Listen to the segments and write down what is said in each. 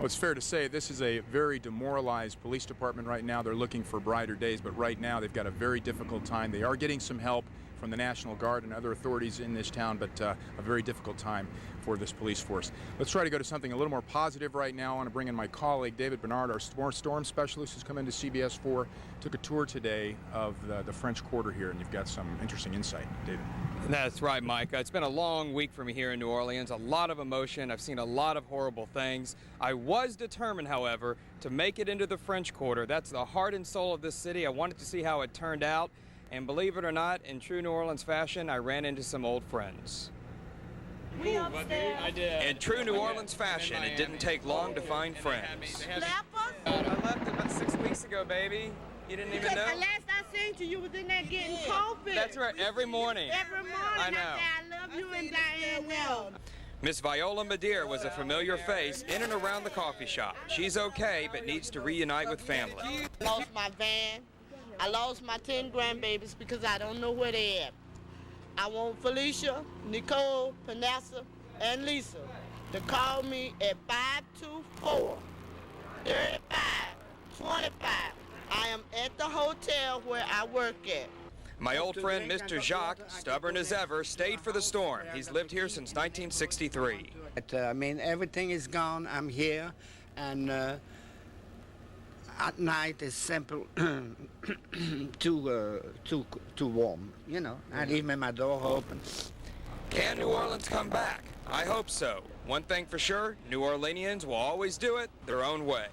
Well, it's fair to say this is a very demoralized police department right now. They're looking for brighter days, but right now they've got a very difficult time. They are getting some help from the National Guard and other authorities in this town, but a very difficult time for this police force. Let's try to go to something a little more positive right now. I want to bring in my colleague, David Bernard, our storm specialist who's come into CBS 4, took a tour today of the French Quarter here, and you've got some interesting insight, David. That's right, Mike. It's been a long week for me here in New Orleans, a lot of emotion. I've seen a lot of horrible things. I was determined, however, to make it into the French Quarter. That's the heart and soul of this city. I wanted to see how it turned out. And believe it or not, in true New Orleans fashion, I ran into some old friends. We upstairs. I did. In true New Orleans fashion, it didn't take long to find friends. I left about 6 weeks ago, baby. You didn't even know? The last I seen you, you was in there getting coffee. That's right, every morning. Every morning. I know. I love you and Diane well. Miss Viola Madeir was a familiar face in and around the coffee shop. She's okay, but needs to reunite with family. I lost my van. I lost my 10 grandbabies because I don't know where they at. I want Felicia, Nicole, Vanessa, and Lisa to call me at 524-35-25. I am at the hotel where I work at. My old friend, Mr. Jacques, stubborn as ever, stayed for the storm. He's lived here since 1963. I mean, everything is gone. I'm here, and at night it's simple too warm, you know. I leave my door open. Can New Orleans come back? I hope so. One thing for sure, New Orleanians will always do it their own way.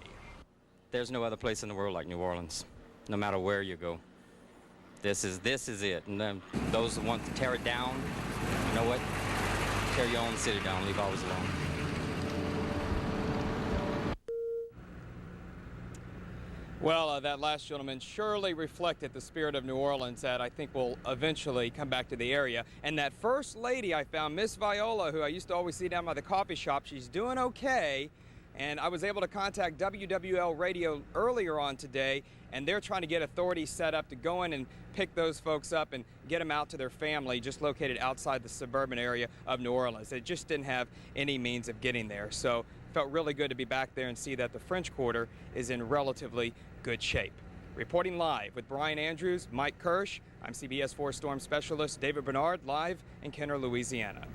There's no other place in the world like New Orleans, no matter where you go. This is it. And then those who want to tear it down, you know what? Tear your own city down, leave ours alone. Well, that last gentleman surely reflected the spirit of New Orleans that I think will eventually come back to the area. And that first lady I found, Miss Viola, who I used to always see down by the coffee shop, she's doing okay. And I was able to contact WWL Radio earlier on today, and they're trying to get authorities set up to go in and pick those folks up and get them out to their family just located outside the suburban area of New Orleans. They just didn't have any means of getting there. So it felt really good to be back there and see that the French Quarter is in relatively good shape. Reporting live with Brian Andrews, Mike Kirsch, I'm CBS 4 Storm Specialist David Bernard, live in Kenner, Louisiana.